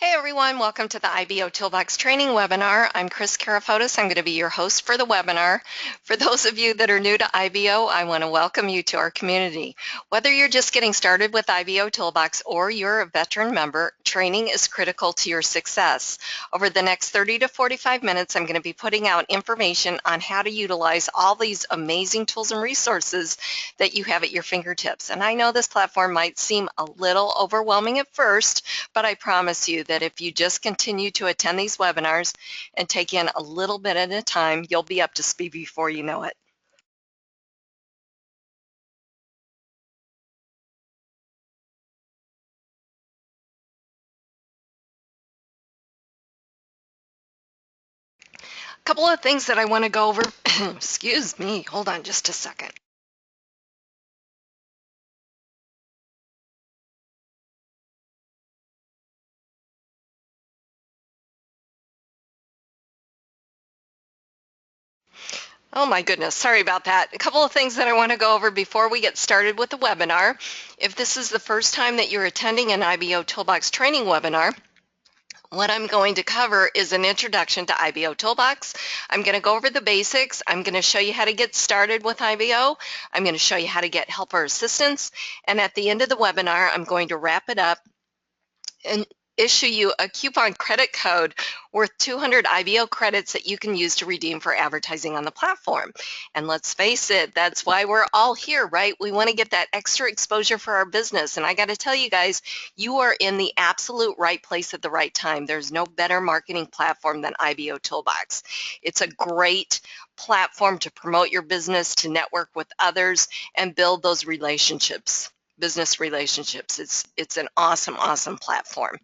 Hey everyone, welcome to the IBOtoolbox training webinar. I'm Kris Karafotas. I'm going to be your host for the webinar. For those of you that are new to IBO, I want to welcome you to our community. Whether you're just getting started with IBOtoolbox or you're a veteran member, training is critical to your success. Over the next 30 to 45 minutes, I'm going to be putting out information on how to utilize all these amazing tools and resources that you have at your fingertips. And I know this platform might seem a little overwhelming at first, but I promise you that if you just continue to attend these webinars and take in a little bit at a time, you'll be up to speed before you know it. A couple of things that I want to go over. Excuse me, hold on just a second. Oh my goodness, sorry about that. A couple of things that I want to go over before we get started with the webinar. If this is the first time that you're attending an IBOtoolbox training webinar, what I'm going to cover is an introduction to IBOtoolbox. I'm going to go over the basics. I'm going to show you how to get started with IBO. I'm going to show you how to get help or assistance. And at the end of the webinar, I'm going to wrap it up and issue you a coupon credit code worth 200 IBO credits that you can use to redeem for advertising on the platform. And let's face it, that's why we're all here, right? We want to get that extra exposure for our business. And I got to tell you guys, you are in the absolute right place at the right time. There's no better marketing platform than IBOtoolbox. It's a great platform to promote your business, to network with others, and build those relationships. Business relationships. It's an awesome platform.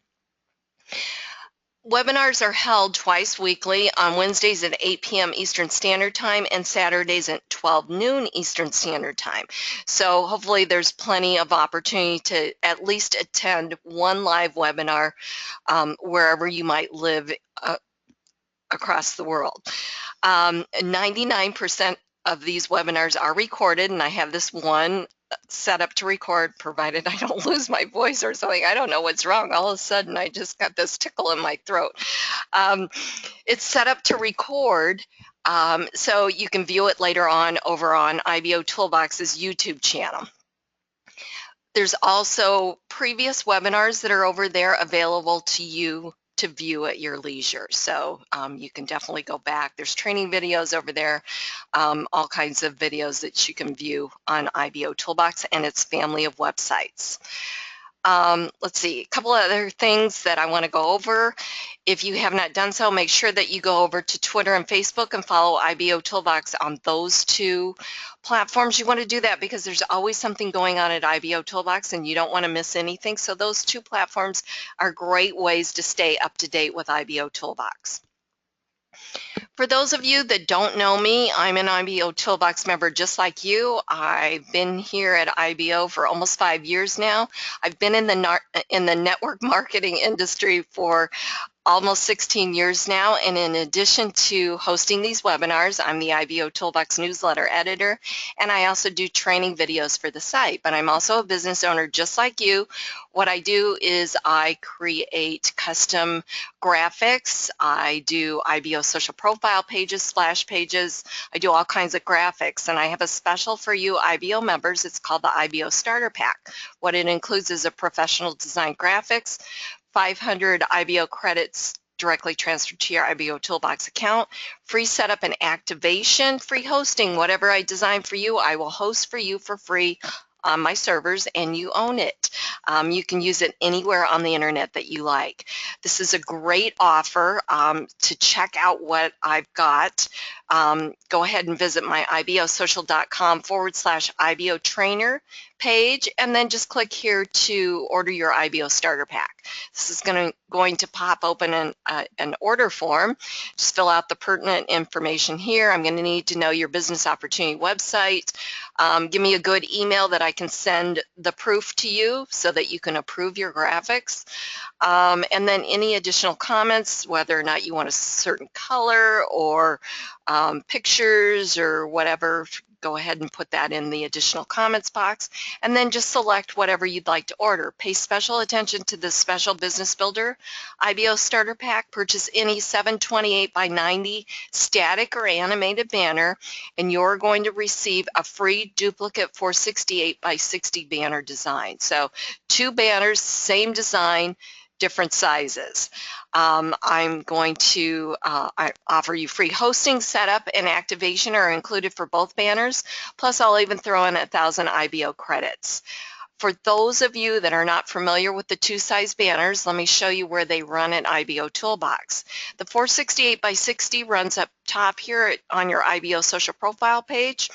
Webinars are held twice weekly on Wednesdays at 8 p.m. Eastern Standard Time and Saturdays at 12 noon Eastern Standard Time. So hopefully there's plenty of opportunity to at least attend one live webinar wherever you might live across the world. 99% of these webinars are recorded, and I have this one set up to record, provided I don't lose my voice or something. I don't know what's wrong. All of a sudden, I just got this tickle in my throat. It's set up to record, so you can view it later on over on IBOtoolbox's YouTube channel. There's also previous webinars that are over there available to you to view at your leisure. So you can definitely go back. There's training videos over there, all kinds of videos that you can view on IBOtoolbox and its family of websites. Let's see, a couple of other things that I want to go over. If you have not done so, make sure that you go over to Twitter and Facebook and follow IBOtoolbox on those two platforms. You want to do that because there's always something going on at IBOtoolbox and you don't want to miss anything. So those two platforms are great ways to stay up to date with IBOtoolbox. For those of you that don't know me, I'm an IBOtoolbox member just like you. I've been here at IBO for almost 5 years now. I've been in the network marketing industry for almost 16 years now, and in addition to hosting these webinars, I'm the IBOtoolbox newsletter editor, and I also do training videos for the site, but I'm also a business owner just like you. What I do is I create custom graphics, I do IBO social profile pages, splash pages, I do all kinds of graphics, and I have a special for you IBO members. It's called the IBO Starter Pack. What it includes is a professional design graphics, 500 IBO credits directly transferred to your IBOtoolbox account, free setup and activation, free hosting. Whatever I design for you, I will host for you for free on my servers, and you own it. You can use it anywhere on the internet that you like. This is a great offer. To check out what I've got, go ahead and visit my ibosocial.com/IBO trainer page, and then just click here to order your IBO starter pack. This is going to pop open an order form. Just fill out the pertinent information here. I'm going to need to know your business opportunity website. Give me a good email that I can send the proof to you so that you can approve your graphics. And then any additional comments, whether or not you want a certain color or pictures or whatever, go ahead and put that in the additional comments box, and then just select whatever you'd like to order. Pay special attention to this special business builder IBO starter pack. Purchase any 728 by 90 static or animated banner, and you're going to receive a free duplicate 468 by 60 banner design. So 2 banners, same design, different sizes. I'm going to I offer you free hosting, setup, and activation are included for both banners. Plus, I'll even throw in 1,000 IBO credits. For those of you that are not familiar with the 2-size banners, let me show you where they run in IBOtoolbox. The 468 by 60 runs up top here on your IBO social profile page.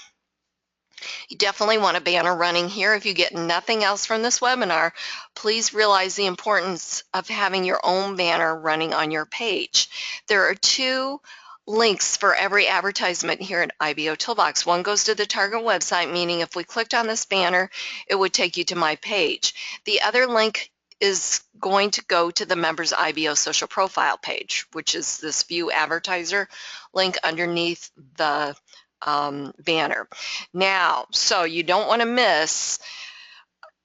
You definitely want a banner running here. If you get nothing else from this webinar, please realize the importance of having your own banner running on your page. There are 2 links for every advertisement here at IBOtoolbox. One goes to the target website, meaning if we clicked on this banner, it would take you to my page. The other link is going to go to the members IBO social profile page, which is this view advertiser link underneath the banner. Now, so you don't want to miss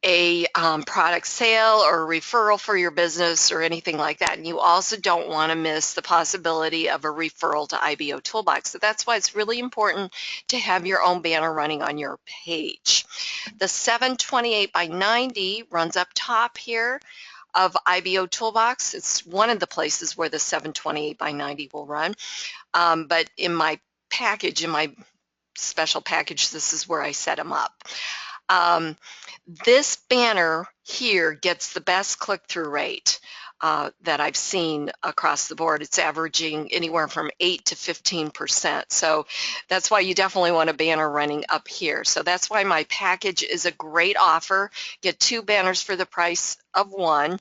a product sale or a referral for your business or anything like that. And you also don't want to miss the possibility of a referral to IBOtoolbox. So that's why it's really important to have your own banner running on your page. The 728 by 90 runs up top here of IBOtoolbox. It's one of the places where the 728 by 90 will run. But in my package, in my special package, this is where I set them up. This banner here gets the best click-through rate that I've seen across the board. It's averaging anywhere from 8 to 15%. So that's why you definitely want a banner running up here. So that's why my package is a great offer. Get 2 banners for the price of 1,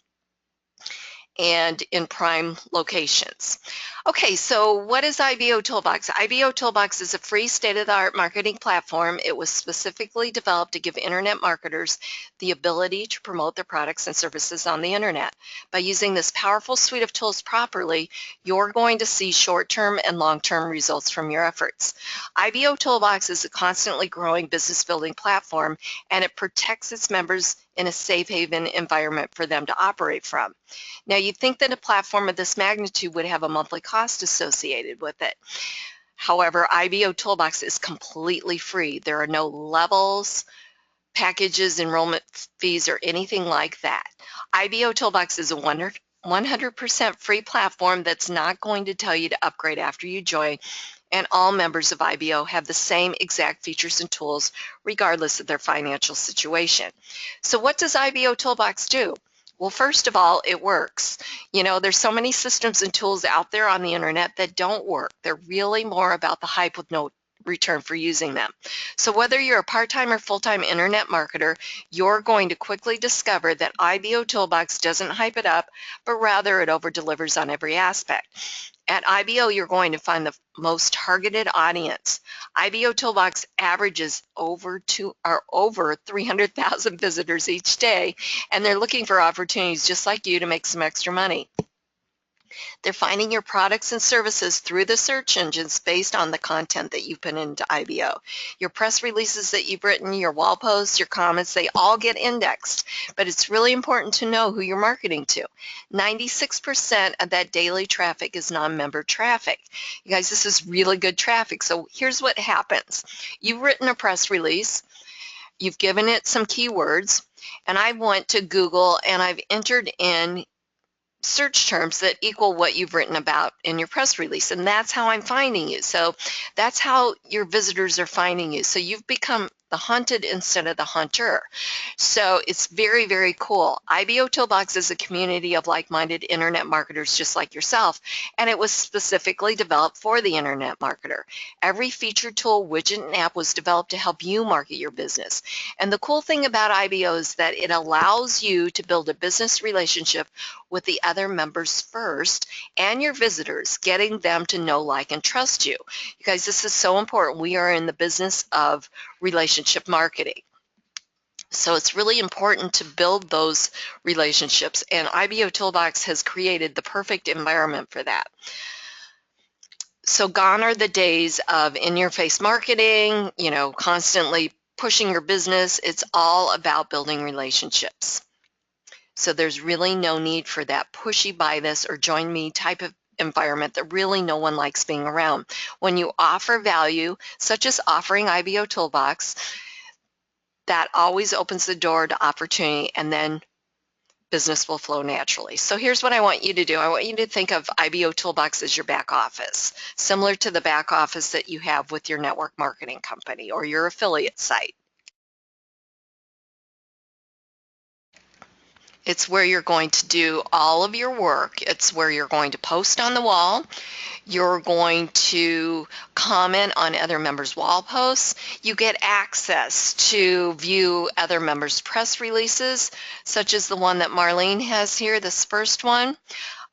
and in prime locations. Okay, so what is IBOtoolbox? IBOtoolbox is a free state-of-the-art marketing platform. It was specifically developed to give internet marketers the ability to promote their products and services on the internet. By using this powerful suite of tools properly, you're going to see short-term and long-term results from your efforts. IBOtoolbox is a constantly growing business building platform, and it protects its members in a safe haven environment for them to operate from. Now, you'd think that a platform of this magnitude would have a monthly cost associated with it. However, IBOtoolbox is completely free. There are no levels, packages, enrollment fees, or anything like that. IBOtoolbox is a 100% free platform that's not going to tell you to upgrade after you join, and all members of IBO have the same exact features and tools regardless of their financial situation. So what does IBOtoolbox do? Well, first of all, it works. You know, there's so many systems and tools out there on the internet that don't work. They're really more about the hype with no return for using them. So whether you're a part-time or full-time internet marketer, you're going to quickly discover that IBOtoolbox doesn't hype it up, but rather it over-delivers on every aspect. At IBO, you're going to find the most targeted audience. IBOtoolbox averages over 300,000 visitors each day, and they're looking for opportunities just like you to make some extra money. They're finding your products and services through the search engines based on the content that you put into IBO. Your press releases that you've written, your wall posts, your comments, they all get indexed. But it's really important to know who you're marketing to. 96% of that daily traffic is non-member traffic. You guys, this is really good traffic. So here's what happens. You've written a press release. You've given it some keywords. And I went to Google and I've entered in search terms that equal what you've written about in your press release, and that's how I'm finding you. So that's how your visitors are finding you. So you've become the hunted instead of the hunter. So it's very, very cool. IBOtoolbox is a community of like-minded internet marketers just like yourself, and it was specifically developed for the internet marketer. Every feature, tool, widget, and app was developed to help you market your business. And the cool thing about IBO is that it allows you to build a business relationship with the other members first and your visitors, getting them to know, like, and trust you. You guys, this is so important. We are in the business of relationship marketing. So it's really important to build those relationships, and IBOtoolbox has created the perfect environment for that. So gone are the days of in-your-face marketing, constantly pushing your business. It's all about building relationships. So there's really no need for that pushy buy this or join me type of environment that really no one likes being around. When you offer value, such as offering IBOtoolbox, that always opens the door to opportunity, and then business will flow naturally. So here's what I want you to do. I want you to think of IBOtoolbox as your back office, similar to the back office that you have with your network marketing company or your affiliate site. It's where you're going to do all of your work. It's where you're going to post on the wall. You're going to comment on other members' wall posts. You get access to view other members' press releases, such as the one that Marlene has here, this first one,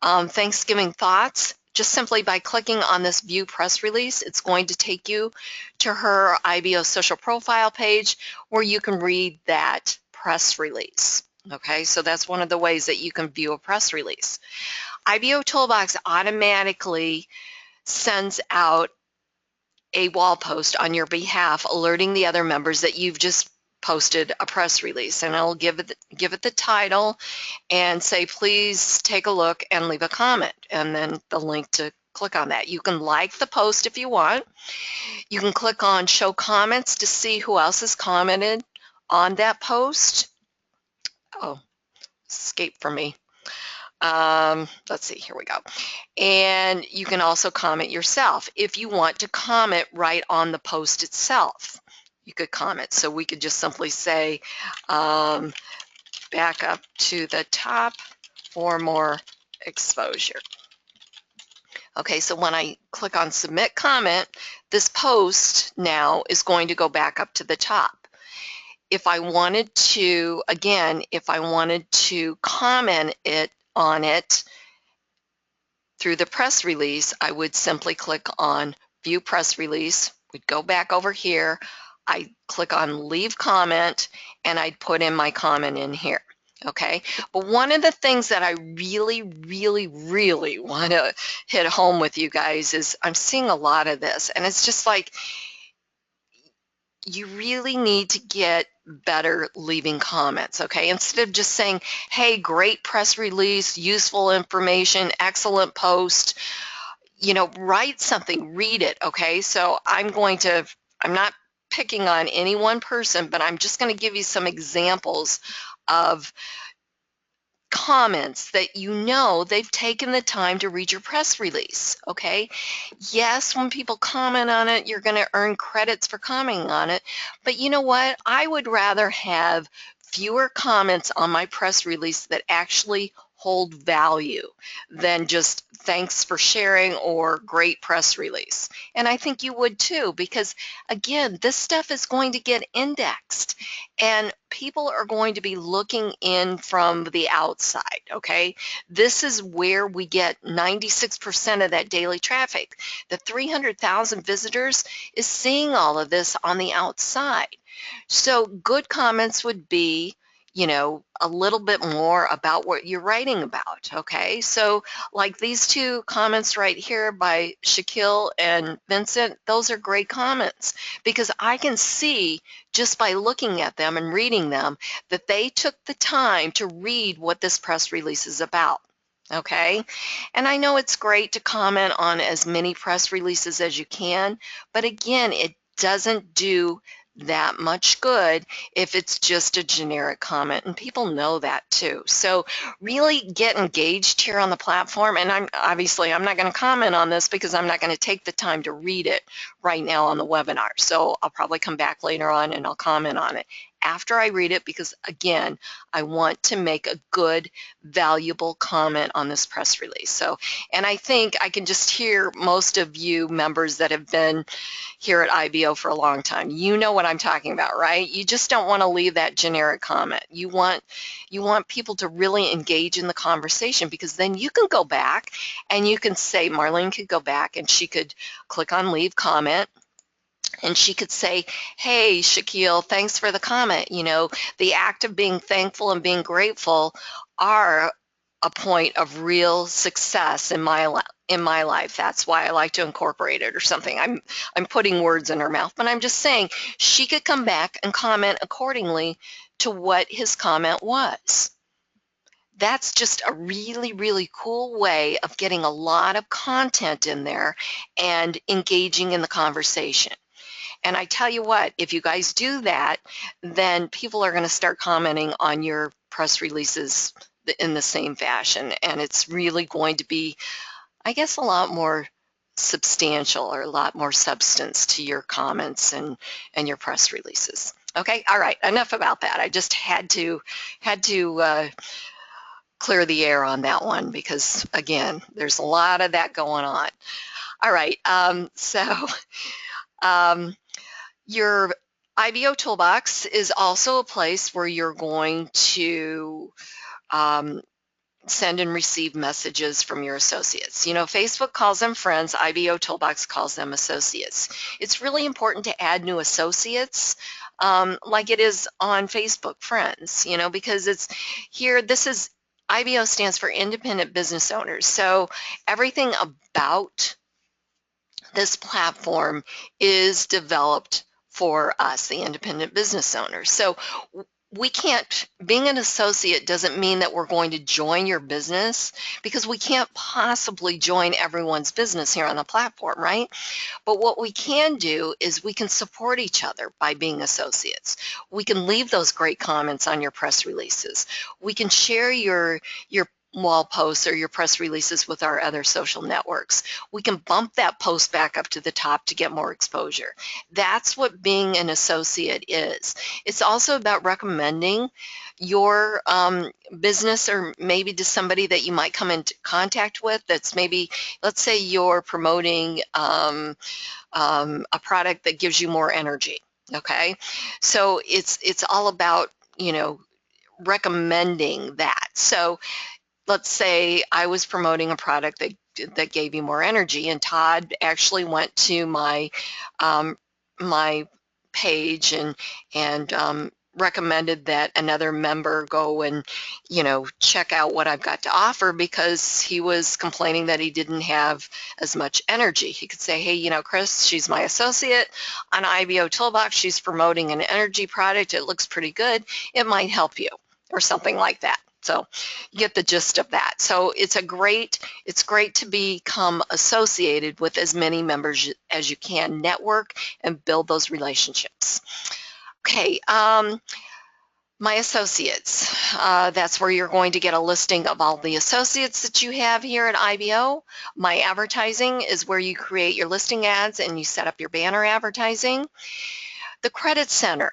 Thanksgiving Thoughts. Just simply by clicking on this View Press Release, it's going to take you to her IBO social profile page where you can read that press release. Okay, so that's one of the ways that you can view a press release. IBOtoolbox automatically sends out a wall post on your behalf alerting the other members that you've just posted a press release, and I'll give it the title and say please take a look and leave a comment, and then the link to click on that. You can like the post if you want. You can click on show comments to see who else has commented on that post. Oh, escape from me. Let's see, here we go. And you can also comment yourself. If you want to comment right on the post itself, you could comment. So we could just simply say, back up to the top for more exposure. Okay, so when I click on submit comment, this post now is going to go back up to the top. If I wanted to, again, if I wanted to comment on it through the press release, I would simply click on View Press Release. We'd go back over here. I'd click on Leave Comment, and I'd put in my comment in here. Okay, but one of the things that I really, really, really want to hit home with you guys is I'm seeing a lot of this, and it's just like you really need to get better leaving comments, okay? Instead of just saying, hey, great press release, useful information, excellent post, write something, read it, okay? So I'm not picking on any one person, but I'm just going to give you some examples of comments that they've taken the time to read your press release, okay? Yes, when people comment on it, you're going to earn credits for commenting on it, but you know what? I would rather have fewer comments on my press release that actually hold value than just thanks for sharing or great press release. And I think you would too, because again, this stuff is going to get indexed and people are going to be looking in from the outside, okay? This is where we get 96% of that daily traffic. The 300,000 visitors is seeing all of this on the outside. So good comments would be, a little bit more about what you're writing about, okay? So like these two comments right here by Shaquille and Vincent, those are great comments because I can see just by looking at them and reading them that they took the time to read what this press release is about. Okay, and I know it's great to comment on as many press releases as you can, but again, it doesn't do that much good if it's just a generic comment, and people know that too. So really get engaged here on the platform, and I'm not going to comment on this because I'm not going to take the time to read it right now on the webinar. So I'll probably come back later on and I'll comment on it after I read it because again, I want to make a good, valuable comment on this press release. So, and I think I can just hear most of you members that have been here at IBO for a long time. You know what I'm talking about, right? You just don't want to leave that generic comment. You want people to really engage in the conversation because then you can go back and you can say, Marlene could go back and she could click on leave comment. And she could say, hey, Shaquille, thanks for the comment. The act of being thankful and being grateful are a point of real success in my in my life. That's why I like to incorporate it or something. I'm putting words in her mouth, but I'm just saying she could come back and comment accordingly to what his comment was. That's just a really, really cool way of getting a lot of content in there and engaging in the conversation. And I tell you what, if you guys do that, then people are going to start commenting on your press releases in the same fashion. And it's really going to be, I guess, a lot more substantial or a lot more substance to your comments and your press releases. Okay, all right, enough about that. I just had to clear the air on that one because, again, there's a lot of that going on. All right, your IBO Toolbox is also a place where you're going to send and receive messages from your associates. You know, Facebook calls them friends, IBO Toolbox calls them associates. It's really important to add new associates like it is on Facebook friends, you know, because it's here, this is, IBO stands for Independent Business Owners. So everything about this platform is developed for us, the independent business owners. So we can't, being an associate doesn't mean that we're going to join your business, because we can't possibly join everyone's business here on the platform, right? But what we can do is we can support each other by being associates. We can leave those great comments on your press releases. We can share your wall posts or your press releases with our other social networks. We can bump that post back up to the top to get more exposure. That's what being an associate is. It's also about recommending your business, or maybe to somebody that you might come into contact with that's maybe, let's say you're promoting a product that gives you more energy, okay? So it's all about, you know, recommending that. So let's say I was promoting a product that gave you more energy, and Todd actually went to my my page and recommended that another member go and, you know, check out what I've got to offer, because he was complaining that he didn't have as much energy. He could say, hey, you know, Kris, she's my associate on IBO Toolbox. She's promoting an energy product. It looks pretty good. It might help you, or something like that. So you get the gist of that. So it's great to become associated with as many members as you can, network and build those relationships. Okay, my associates, that's where you're going to get a listing of all the associates that you have here at IBO. My advertising is where you create your listing ads and you set up your banner advertising. The Credit Center.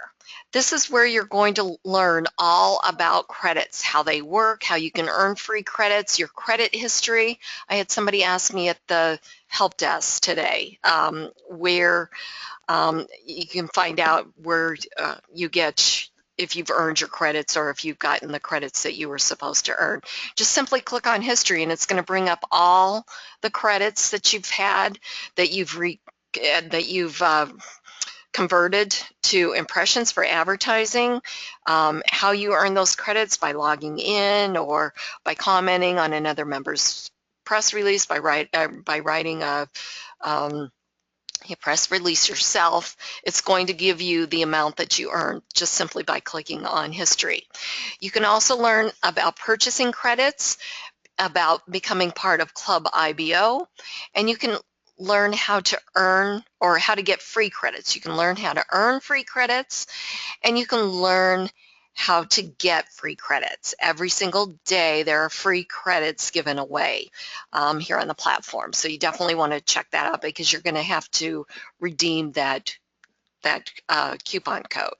This is where you're going to learn all about credits, how they work, how you can earn free credits, your credit history. I had somebody ask me at the help desk today where you can find out where you get, if you've earned your credits or if you've gotten the credits that you were supposed to earn. Just simply click on history and it's going to bring up all the credits that you've had, that you've converted to impressions for advertising, how you earn those credits by logging in or by commenting on another member's press release, by writing a press release yourself. It's going to give you the amount that you earned just simply by clicking on history. You can also learn about purchasing credits, about becoming part of Club IBO, and you can learn how to earn or how to get free credits. You can learn how to earn free credits, and you can learn how to get free credits. Every single day there are free credits given away here on the platform. So you definitely want to check that out, because you're going to have to redeem that coupon code.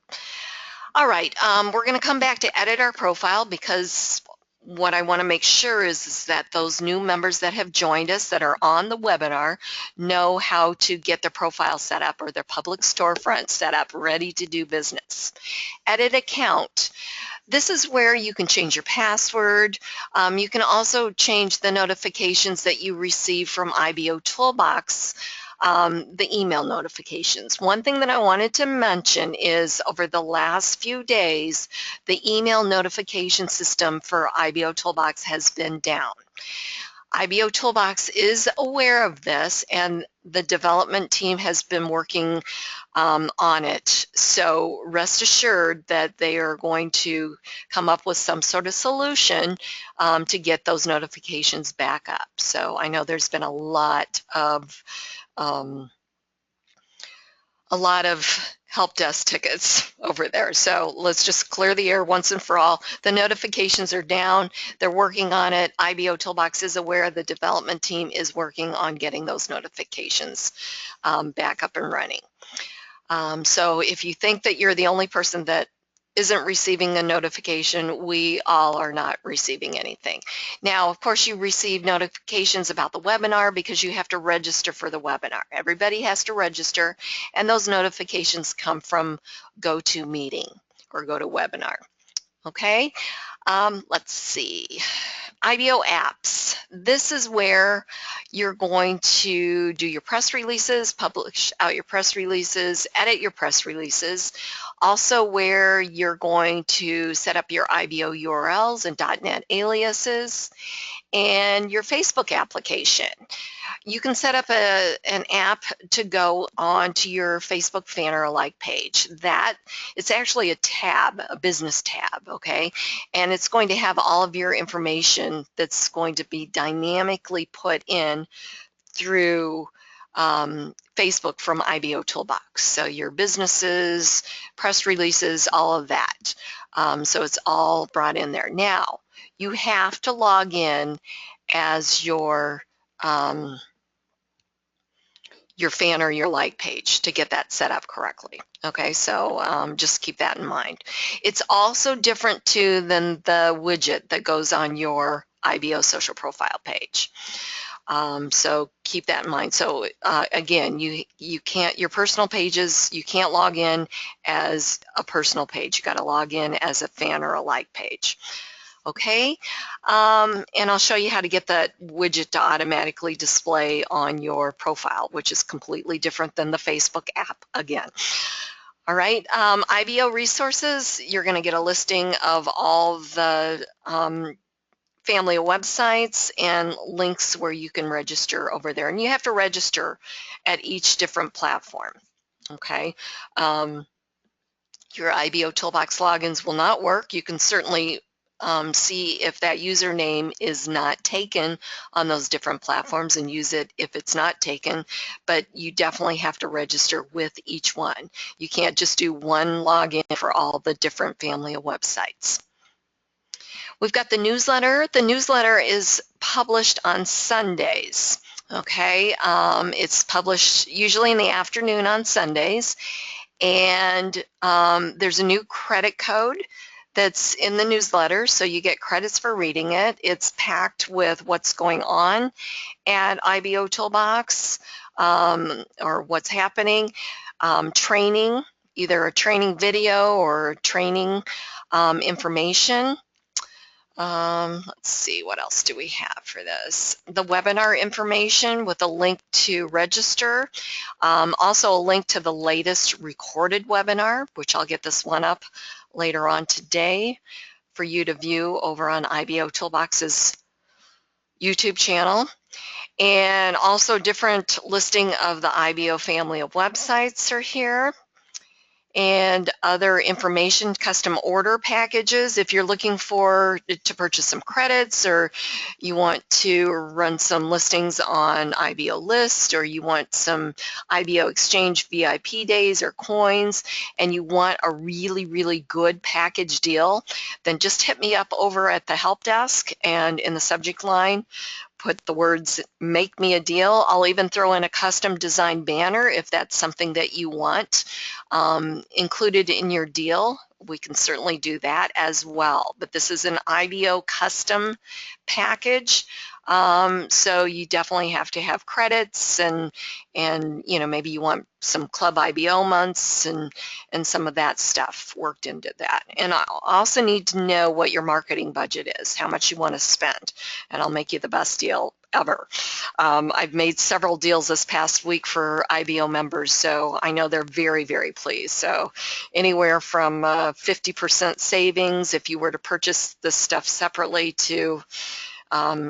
All right, we're going to come back to edit our profile, because what I want to make sure is that those new members that have joined us that are on the webinar know how to get their profile set up or their public storefront set up, ready to do business. Edit account. This is where you can change your password. You can also change the notifications that you receive from IBO Toolbox, the email notifications. One thing that I wanted to mention is over the last few days, the email notification system for IBO Toolbox has been down. IBOtoolbox is aware of this, and the development team has been working on it. So rest assured that they are going to come up with some sort of solution to get those notifications back up. So I know there's been um, a lot of help desk tickets over there. So let's just clear the air once and for all. The notifications are down. They're working on it. IBOtoolbox is aware. The development team is working on getting those notifications back up and running. So if you think that you're the only person that isn't receiving a notification, we all are not receiving anything. Now, of course, you receive notifications about the webinar because you have to register for the webinar. Everybody has to register, and those notifications come from GoToMeeting or GoToWebinar. Okay, let's see. IBO apps. This is where you're going to do your press releases, publish out your press releases, edit your press releases. Also where you're going to set up your IBO URLs and .NET aliases and your Facebook application. You can set up an app to go onto your Facebook fan or like page. It's actually a tab, a business tab, okay? And it's going to have all of your information that's going to be dynamically put in through Facebook from IBOtoolbox. So your businesses, press releases, all of that. So it's all brought in there. Now, you have to log in as your fan or your like page to get that set up correctly. Okay, so just keep that in mind. It's also different too than the widget that goes on your IBO social profile page. So keep that in mind. So again, you can't, your personal pages, you can't log in as a personal page. You got to log in as a fan or a like page. Okay, and I'll show you how to get that widget to automatically display on your profile, which is completely different than the Facebook app again. All right, IBO resources, you're going to get a listing of all the family of websites and links where you can register over there. And you have to register at each different platform, okay? Your IBOtoolbox logins will not work. You can certainly see if that username is not taken on those different platforms and use it if it's not taken, but you definitely have to register with each one. You can't just do one login for all the different family of websites. We've got the newsletter. The newsletter is published on Sundays. Okay, it's published usually in the afternoon on Sundays, and there's a new credit code that's in the newsletter, so you get credits for reading it. It's packed with what's going on at IBOtoolbox or what's happening, training, either a training video or training information. Let's see, what else do we have for this? The webinar information with a link to register. Also a link to the latest recorded webinar, which I'll get this one up later on today for you to view over on IBOtoolbox's YouTube channel. And also different listing of the IBO family of websites are here. And other information, custom order packages if you're looking to purchase some credits, or you want to run some listings on IBO List, or you want some IBO Exchange VIP days or coins, and you want a really, really good package deal, then just hit me up over at the help desk, and in the subject line put the words "make me a deal." I'll even throw in a custom design banner if that's something that you want included in your deal. We can certainly do that as well. But this is an IBO custom package, so you definitely have to have credits, and you know, maybe you want some Club IBO months and some of that stuff worked into that. And I also need to know what your marketing budget is, how much you want to spend, and I'll make you the best deal ever. I've made several deals this past week for IBO members, so I know they're very, very pleased. So anywhere from 50% savings if you were to purchase this stuff separately to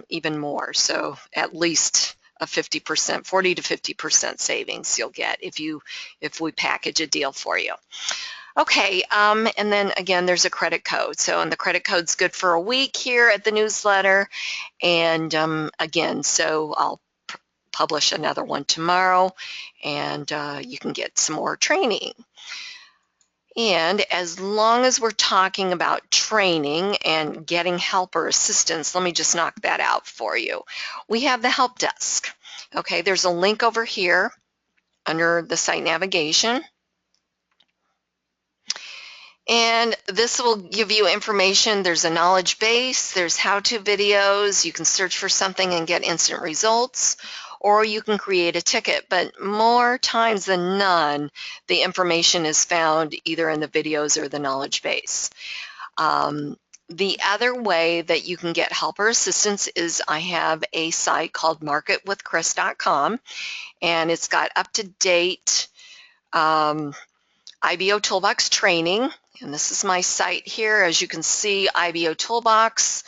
even more. So at least a 50%, 40 to 50% savings you'll get if we package a deal for you. Okay, and then again, there's a credit code. So, and the credit code's good for a week here at the newsletter. And again, so I'll publish another one tomorrow, and you can get some more training. And as long as we're talking about training and getting help or assistance, let me just knock that out for you. We have the help desk. Okay, there's a link over here under the site navigation. And this will give you information. There's a knowledge base, there's how-to videos, you can search for something and get instant results, or you can create a ticket. But more times than none, the information is found either in the videos or the knowledge base. The other way that you can get help or assistance is I have a site called marketwithkris.com, and it's got up-to-date IBOtoolbox training, and this is my site here. As you can see, IBOtoolbox,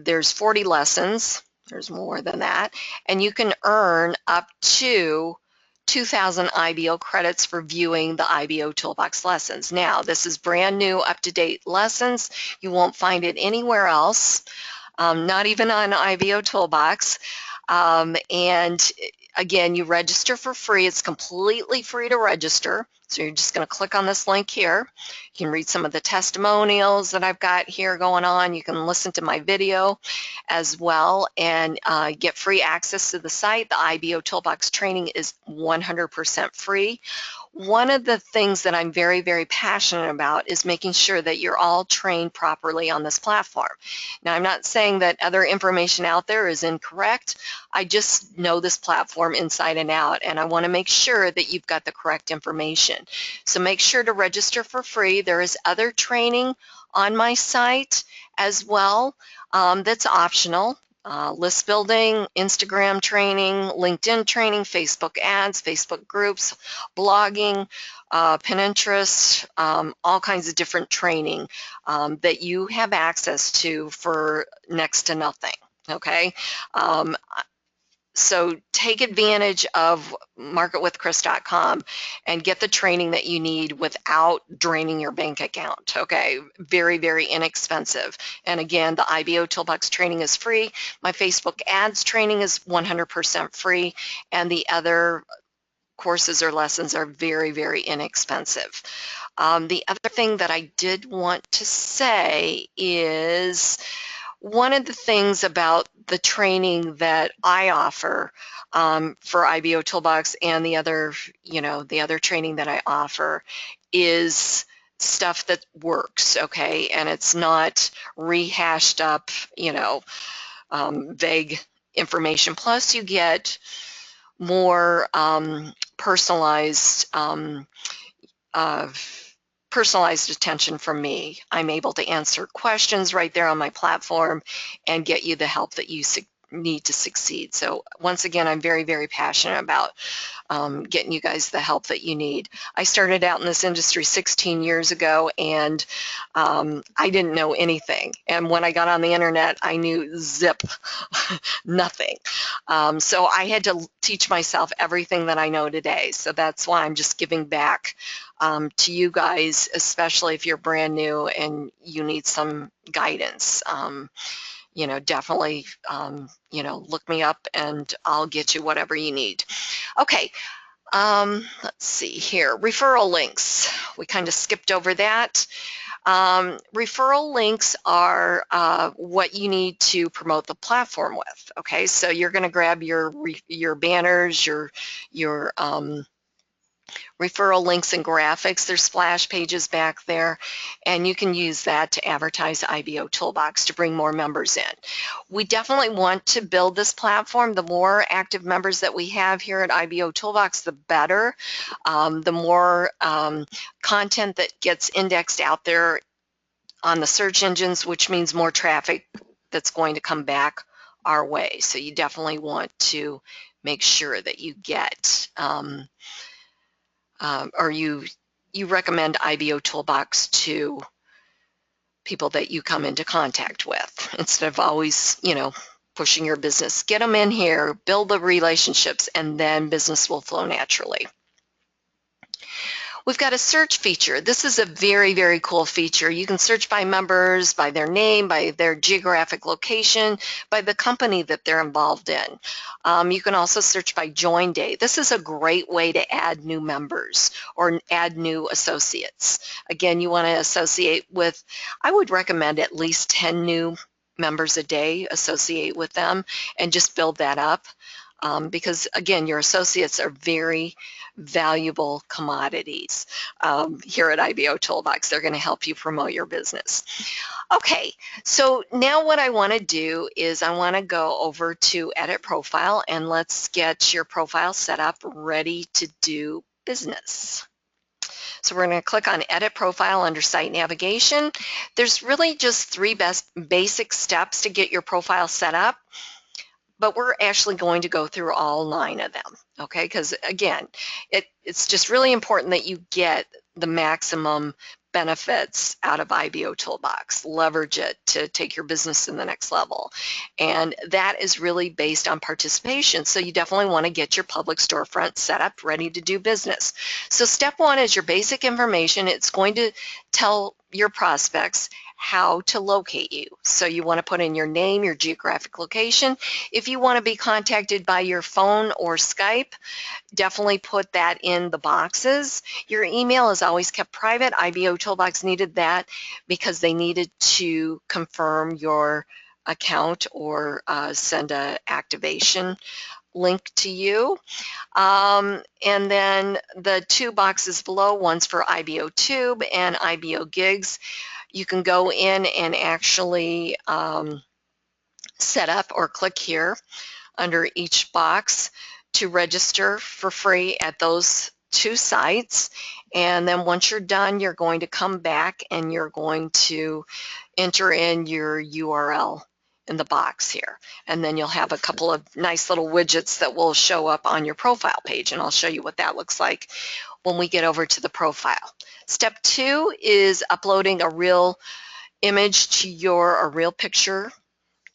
there's 40 lessons. There's more than that, and you can earn up to 2,000 IBO credits for viewing the IBOtoolbox lessons. Now, this is brand new, up-to-date lessons. You won't find it anywhere else, not even on IBOtoolbox. And again, you register for free. It's completely free to register. So you're just going to click on this link here. You can read some of the testimonials that I've got here going on. You can listen to my video as well and get free access to the site. The IBOtoolbox training is 100% free. One of the things that I'm very, very passionate about is making sure that you're all trained properly on this platform. Now, I'm not saying that other information out there is incorrect. I just know this platform inside and out, and I want to make sure that you've got the correct information. So make sure to register for free. There is other training on my site as well that's optional. List building, Instagram training, LinkedIn training, Facebook ads, Facebook groups, blogging, Pinterest, all kinds of different training that you have access to for next to nothing, okay? So take advantage of marketwithkris.com and get the training that you need without draining your bank account, okay? Very, very inexpensive. And again, the IBOtoolbox training is free. My Facebook ads training is 100% free. And the other courses or lessons are very, very inexpensive. The other thing that I did want to say is one of the things about the training that I offer for IBOtoolbox and the other, the other training that I offer is stuff that works, okay? And it's not rehashed up, vague information. Plus, you get more personalized attention from me. I'm able to answer questions right there on my platform and get you the help that you need to succeed. So once again, I'm very, very passionate about getting you guys the help that you need. I started out in this industry 16 years ago, and I didn't know anything. And when I got on the internet, I knew zip, nothing. So I had to teach myself everything that I know today. So that's why I'm just giving back to you guys, especially if you're brand new and you need some guidance. Definitely, look me up and I'll get you whatever you need. Okay, let's see here. Referral links. We kind of skipped over that. Referral links are what you need to promote the platform with. Okay, so you're going to grab your banners, your referral links and graphics. There's splash pages back there, and you can use that to advertise IBOtoolbox to bring more members in. We definitely want to build this platform. The more active members that we have here at IBOtoolbox, the better. The more content that gets indexed out there on the search engines, which means more traffic that's going to come back our way. So you definitely want to make sure that you get or you recommend IBOtoolbox to people that you come into contact with instead of always, pushing your business. Get them in here, build the relationships, and then business will flow naturally. We've got a search feature. This is a very, very cool feature. You can search by members, by their name, by their geographic location, by the company that they're involved in. You can also search by join day. This is a great way to add new members or add new associates. Again, you want to associate with, I would recommend at least 10 new members a day, associate with them, and just build that up. Because again, your associates are very valuable commodities here at IBOtoolbox. They're going to help you promote your business. Okay, so now what I want to do is I want to go over to Edit Profile, and let's get your profile set up, ready to do business. So we're going to click on Edit Profile under Site Navigation. There's really just three basic steps to get your profile set up, but we're actually going to go through all 9 of them, okay? Because again, it's just really important that you get the maximum benefits out of IBOtoolbox. Leverage it to take your business to the next level. And that is really based on participation. So you definitely want to get your public storefront set up, ready to do business. So step 1 is your basic information. It's going to tell your prospects how to locate you. So you want to put in your name, your geographic location. If you want to be contacted by your phone or Skype, definitely put that in the boxes. Your email is always kept private. IBOtoolbox needed that because they needed to confirm your account or send an activation link to you. And then the 2 boxes below, one's for IBOTube and IBO Gigs. You can go in and actually set up or click here under each box to register for free at those 2 sites. And then once you're done, you're going to come back and you're going to enter in your URL in the box here. And then you'll have a couple of nice little widgets that will show up on your profile page. And I'll show you what that looks like when we get over to the profile. Step 2 is uploading a real image to a real picture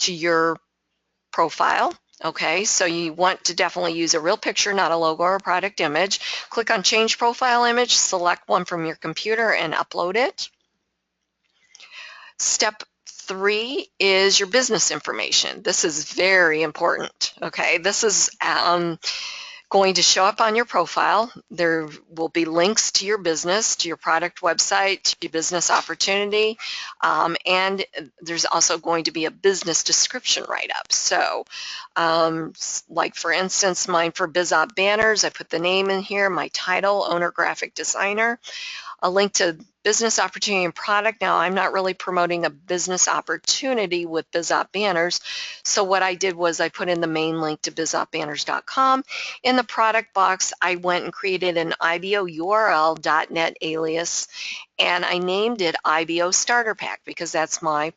to your profile. Okay, so you want to definitely use a real picture, not a logo or a product image. Click on Change Profile Image, select one from your computer and upload it. Step 3 is your business information. This is very important. Okay, this is going to show up on your profile. There will be links to your business, to your product website, to your business opportunity, and there's also going to be a business description write-up. So, like for instance, mine for BizOp Banners, I put the name in here, my title, owner graphic designer, a link to business opportunity and product. Now, I'm not really promoting a business opportunity with BizOp Banners, so what I did was I put in the main link to bizopbanners.com. In the product box, I went and created an IBOURL.net alias, and I named it IBO Starter Pack because that's my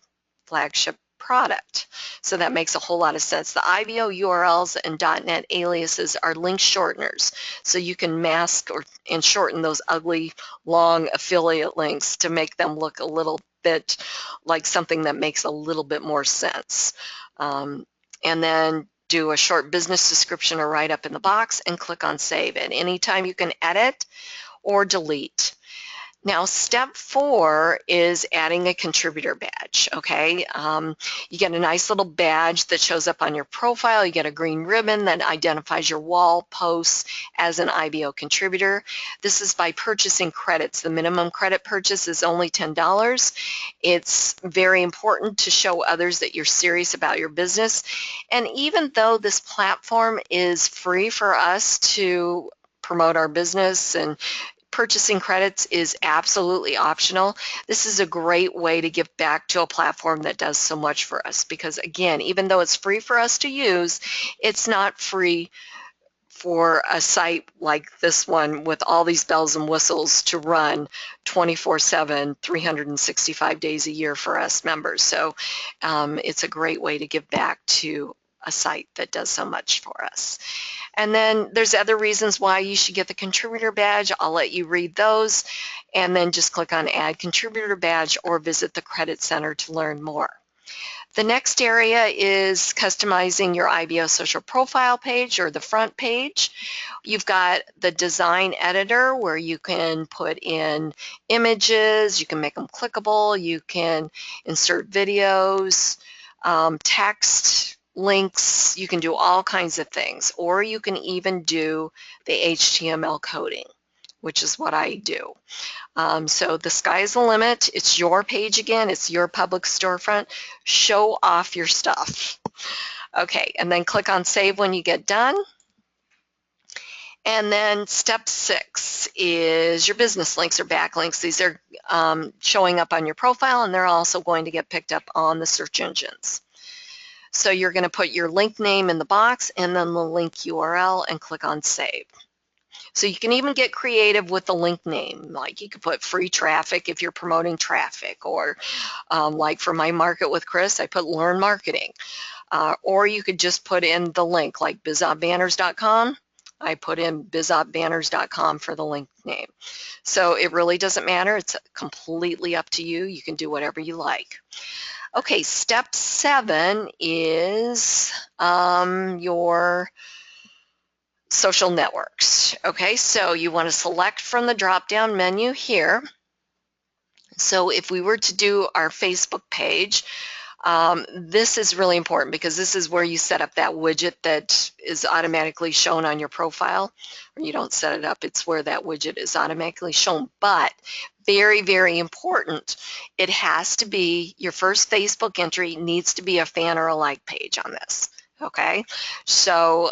flagship product. So that makes a whole lot of sense. The IBO URLs and .net aliases are link shorteners. So you can mask and shorten those ugly, long affiliate links to make them look a little bit like something that makes a little bit more sense. And then do a short business description or write-up in the box and click on Save. At any time you can edit or delete. Now, step 4 is adding a contributor badge, okay? You get a nice little badge that shows up on your profile. You get a green ribbon that identifies your wall posts as an IBO contributor. This is by purchasing credits. The minimum credit purchase is only $10. It's very important to show others that you're serious about your business. And even though this platform is free for us to promote our business and purchasing credits is absolutely optional, this is a great way to give back to a platform that does so much for us because, again, even though it's free for us to use, it's not free for a site like this one with all these bells and whistles to run 24/7, 365 days a year for us members. So it's a great way to give back to a site that does so much for us. And then there's other reasons why you should get the contributor badge. I'll let you read those, and then just click on Add Contributor Badge or visit the Credit Center to learn more. The next area is customizing your IBO social profile page or the front page. You've got the design editor where you can put in images, you can make them clickable, you can insert videos, text, links, you can do all kinds of things, or you can even do the HTML coding, which is what I do. So the sky is the limit. It's your page again. It's your public storefront. Show off your stuff. Okay, and then click on Save when you get done. And then step 6 is your business links or backlinks. These are showing up on your profile, and they're also going to get picked up on the search engines. So you're going to put your link name in the box and then the link URL and click on Save. So you can even get creative with the link name. Like you could put free traffic if you're promoting traffic, or like for my Market with Kris, I put Learn Marketing. Or you could just put in the link like bizopbanners.com. I put in bizopbanners.com for the link name. So it really doesn't matter. It's completely up to you. You can do whatever you like. Okay, step 7 is your social networks. Okay, so you want to select from the drop-down menu here. So if we were to do our Facebook page, this is really important because this is where you set up that widget that is automatically shown on your profile. Or you don't set it up, it's where that widget is automatically shown. But very, very important, it has to be, your first Facebook entry needs to be a fan or a like page on this. Okay, so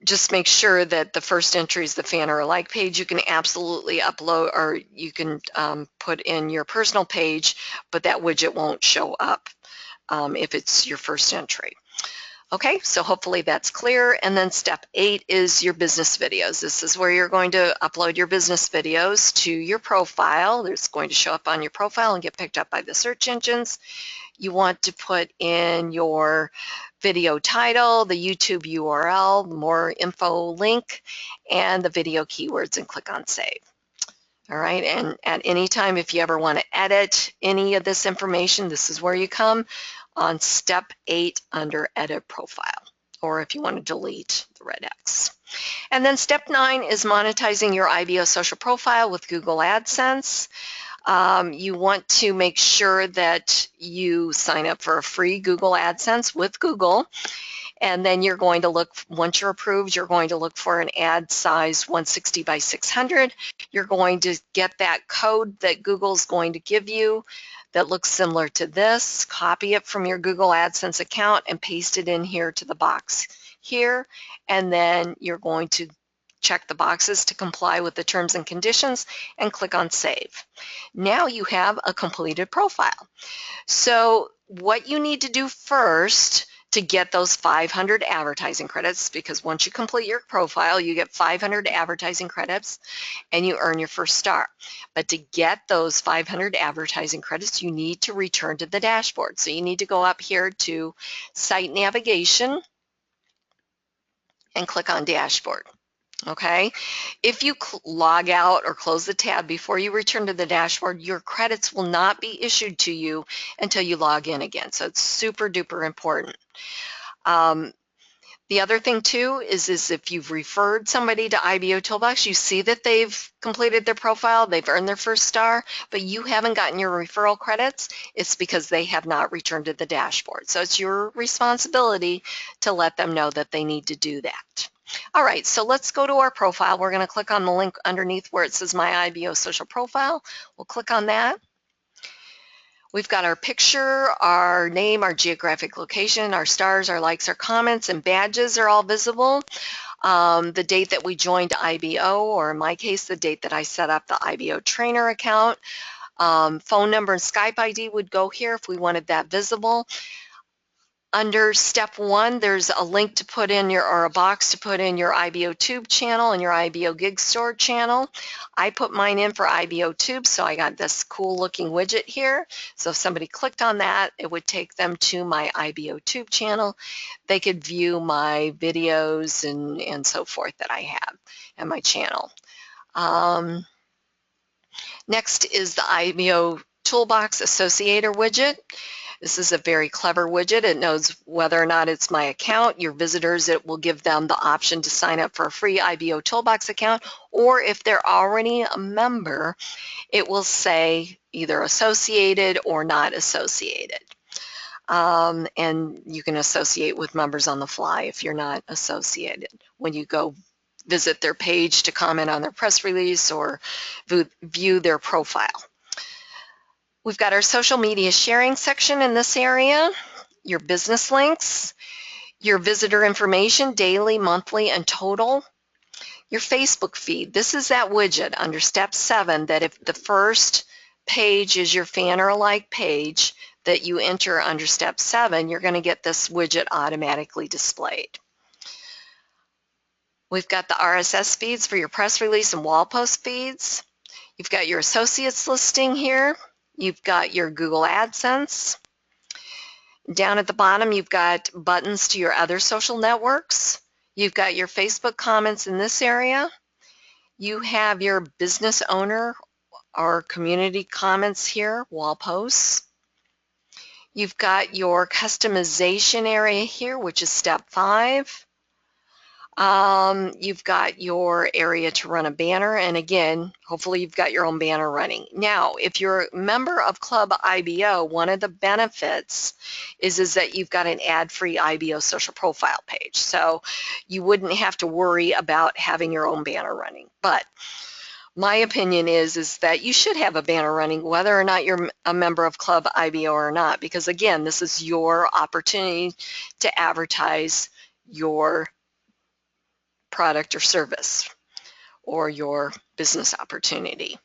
just make sure that the first entry is the fan or a like page. You can absolutely upload, or you can put in your personal page, but that widget won't show up if it's your first entry. Okay, so hopefully that's clear. And then step 8 is your business videos. This is where you're going to upload your business videos to your profile. It's going to show up on your profile and get picked up by the search engines. You want to put in your video title, the YouTube URL, more info link, and the video keywords, and click on Save. All right, and at any time, if you ever want to edit any of this information, this is where you come on step 8 under Edit Profile, or if you want to delete the red X. And then step 9 is monetizing your IBO social profile with Google AdSense. You want to make sure that you sign up for a free Google AdSense with Google, and then you're going to look, once you're approved, you're going to look for an ad size 160 by 600. You're going to get that code that Google's going to give you that looks similar to this, copy it from your Google AdSense account and paste it in here to the box here, and then you're going to check the boxes to comply with the terms and conditions and click on Save. Now you have a completed profile. So what you need to do first to get those 500 advertising credits, because once you complete your profile, you get 500 advertising credits and you earn your first star. But to get those 500 advertising credits, you need to return to the dashboard. So you need to go up here to Site Navigation and click on Dashboard. Okay, if you log out or close the tab before you return to the dashboard, your credits will not be issued to you until you log in again. So it's super duper important. The other thing too is if you've referred somebody to IBOtoolbox, you see that they've completed their profile, they've earned their first star, but you haven't gotten your referral credits, it's because they have not returned to the dashboard. So it's your responsibility to let them know that they need to do that. All right, so let's go to our profile. We're going to click on the link underneath where it says My IBO Social Profile. We'll click on that. We've got our picture, our name, our geographic location, our stars, our likes, our comments, and badges are all visible. The date that we joined IBO, or in my case, the date that I set up the IBO trainer account. Phone number and Skype ID would go here if we wanted that visible. Under step 1, there's a link to put in or a box to put in your IBOTube channel and your IBO Gig Store channel. I put mine in for IBOTube, so I got this cool looking widget here. So if somebody clicked on that, it would take them to my IBOTube channel. They could view my videos and so forth that I have and my channel. Next is the IBOtoolbox Associator widget. This is a very clever widget. It knows whether or not it's my account. Your visitors, it will give them the option to sign up for a free IBOtoolbox account, or if they're already a member, it will say either associated or not associated. And you can associate with members on the fly if you're not associated when you go visit their page to comment on their press release or view their profile. We've got our social media sharing section in this area, your business links, your visitor information, daily, monthly, and total, your Facebook feed. This is that widget under step 7 that if the first page is your fan or like page that you enter under step 7, you're going to get this widget automatically displayed. We've got the RSS feeds for your press release and wall post feeds. You've got your associates listing here. You've got your Google AdSense. Down at the bottom, you've got buttons to your other social networks. You've got your Facebook comments in this area. You have your business owner or community comments here, wall posts. You've got your customization area here, which is step 5. You've got your area to run a banner, and again, hopefully you've got your own banner running. Now, if you're a member of Club IBO, one of the benefits is that you've got an ad-free IBO social profile page, so you wouldn't have to worry about having your own banner running. But my opinion is that you should have a banner running whether or not you're a member of Club IBO or not, because again, this is your opportunity to advertise your product or service or your business opportunity.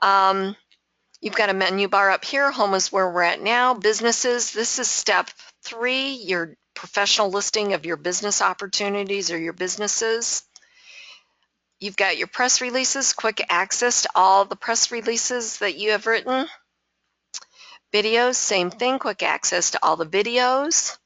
You've got a menu bar up here. Home is where we're at now. Businesses, this is step 3, your professional listing of your business opportunities or your businesses. You've got your press releases, quick access to all the press releases that you have written. Videos, same thing, quick access to all the videos.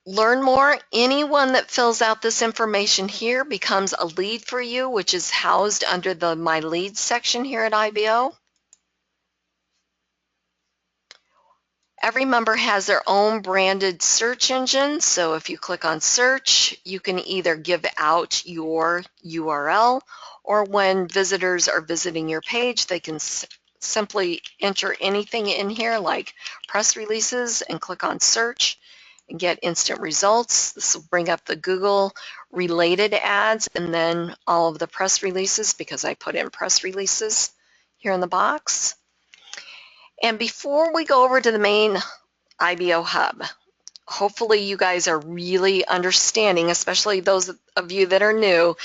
Learn more. Anyone that fills out this information here becomes a lead for you, which is housed under the My Leads section here at IBO. Every member has their own branded search engine, so if you click on search, you can either give out your URL, or when visitors are visiting your page, they can simply enter anything in here like press releases and click on search and get instant results. This will bring up the Google related ads and then all of the press releases, because I put in press releases here in the box. And before we go over to the main IBO hub, hopefully you guys are really understanding, especially those of you that are new,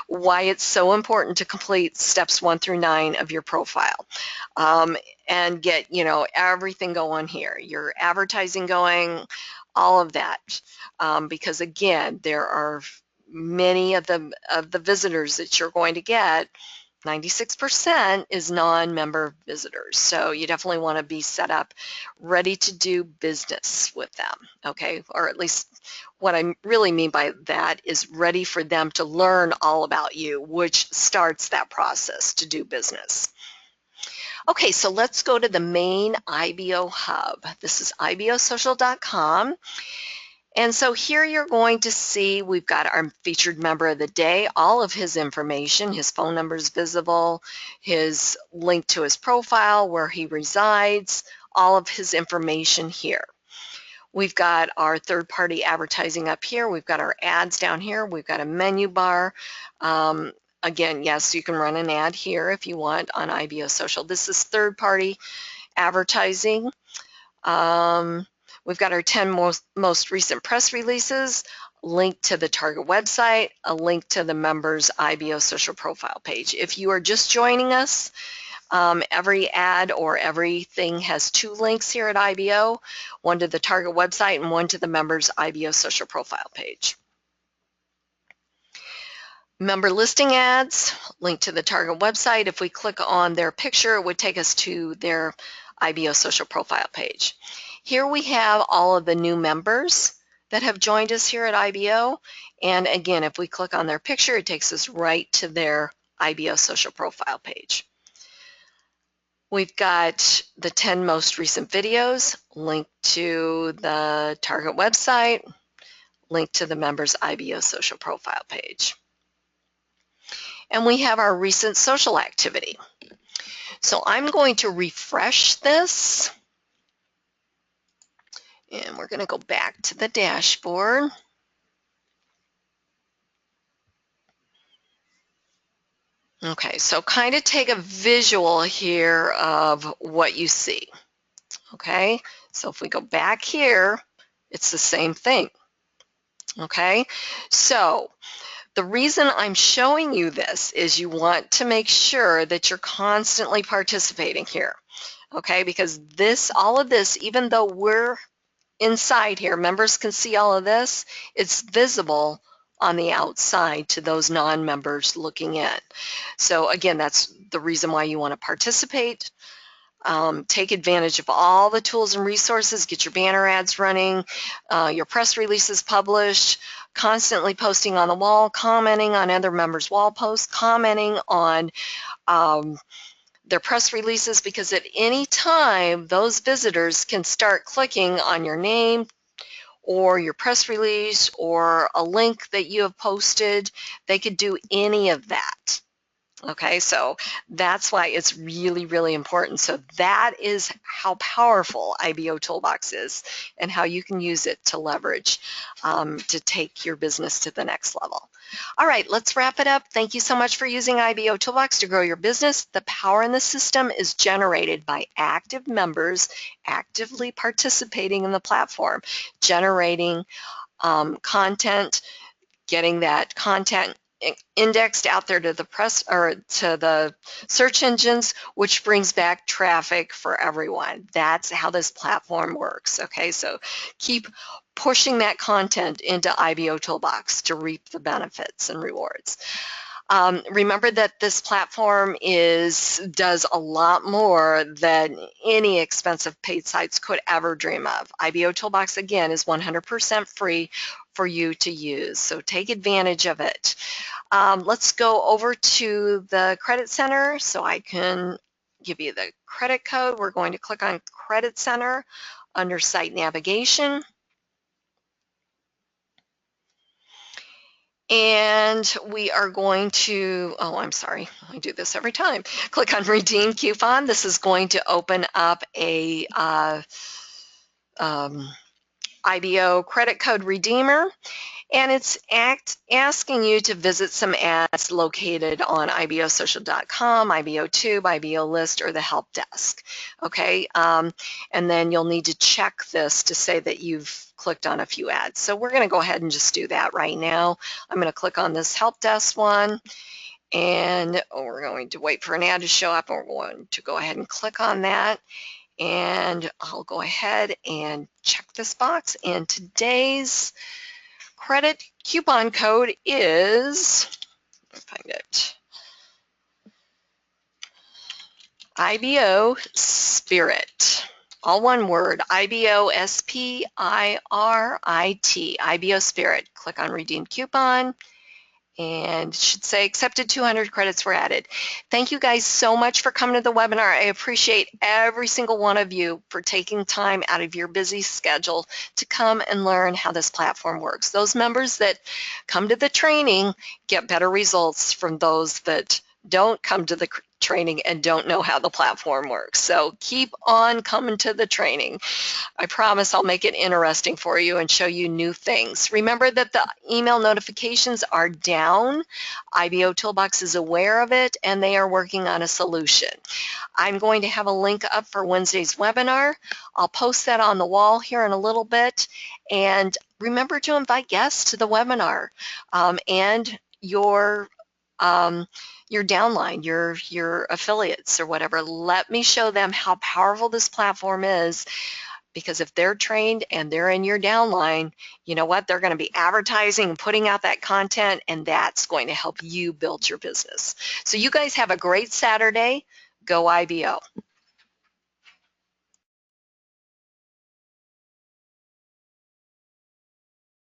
why it's so important to complete steps 1 through 9 of your profile and get, everything going here, your advertising going, all of that, because again, there are many of the visitors that you're going to get. 96% is non-member visitors, so you definitely want to be set up ready to do business with them, okay? Or at least what I really mean by that is ready for them to learn all about you, which starts that process to do business. Okay, so let's go to the main IBO hub. This is IBOsocial.com. And so here you're going to see we've got our featured member of the day, all of his information, his phone number is visible, his link to his profile, where he resides, all of his information here. We've got our third-party advertising up here. We've got our ads down here. We've got a menu bar. Again, yes, you can run an ad here if you want on IBO Social. This is third-party advertising. We've got our 10 most recent press releases, link to the target website, a link to the member's IBO social profile page. If you are just joining us, Every ad or everything has 2 links here at IBO, one to the target website and one to the member's IBO social profile page. Member listing ads, link to the target website. If we click on their picture, it would take us to their IBO social profile page. Here we have all of the new members that have joined us here at IBO. And again, if we click on their picture, it takes us right to their IBO social profile page. We've got the 10 most recent videos, link to the target website, link to the member's IBO social profile page. And we have our recent social activity. So I'm going to refresh this. And we're going to go back to the dashboard. Okay, so kind of take a visual here of what you see. Okay, so if we go back here, it's the same thing. Okay, so the reason I'm showing you this is you want to make sure that you're constantly participating here. Okay, because all of this, even though we're inside here, members can see all of this, it's visible on the outside to those non-members looking in. So again, that's the reason why you want to participate. Take advantage of all the tools and resources, get your banner ads running, your press releases published, constantly posting on the wall, commenting on other members' wall posts, commenting on their press releases, because at any time those visitors can start clicking on your name or your press release or a link that you have posted. They could do any of that. Okay, so that's why it's really, really important. So that is how powerful IBOtoolbox is and how you can use it to leverage to take your business to the next level. All right, let's wrap it up. Thank you so much for using IBOtoolbox to grow your business. The power in the system is generated by active members actively participating in the platform, generating content, getting that content indexed out there to the press or to the search engines, which brings back traffic for everyone. That's how this platform works. Okay, so keep pushing that content into IBOtoolbox to reap the benefits and rewards. Remember that this platform does a lot more than any expensive paid sites could ever dream of. IBOtoolbox, again, is 100% free for you to use, so take advantage of it. Let's go over to the Credit Center so I can give you the credit code. We're going to click on Credit Center under Site Navigation. And we are going to, oh, I'm sorry, I do this every time. Click on Redeem Coupon. This is going to open up a IBO credit code redeemer. And it's asking you to visit some ads located on IBOsocial.com, IBOTube, IBOlist, or the help desk. Okay, and then you'll need to check this to say that you've clicked on a few ads. So we're going to go ahead and just do that right now. I'm going to click on this help desk one, and we're going to wait for an ad to show up, and we're going to go ahead and click on that. And I'll go ahead and check this box. And today's credit coupon code is, let me find it, IBO Spirit. All one word, IBO SPIRIT, IBO Spirit. Click on Redeem Coupon, and it should say accepted 200 credits were added. Thank you guys so much for coming to the webinar. I appreciate every single one of you for taking time out of your busy schedule to come and learn how this platform works. Those members that come to the training get better results from those that don't come to the training and don't know how the platform works. So keep on coming to the training. I promise I'll make it interesting for you and show you new things. Remember that the email notifications are down. IBOtoolbox is aware of it, and they are working on a solution. I'm going to have a link up for Wednesday's webinar. I'll post that on the wall here in a little bit. And remember to invite guests to the webinar and your your downline, your affiliates or whatever. Let me show them how powerful this platform is, because if they're trained and they're in your downline, you know what? They're going to be advertising and putting out that content, and that's going to help you build your business. So you guys have a great Saturday. Go IBO.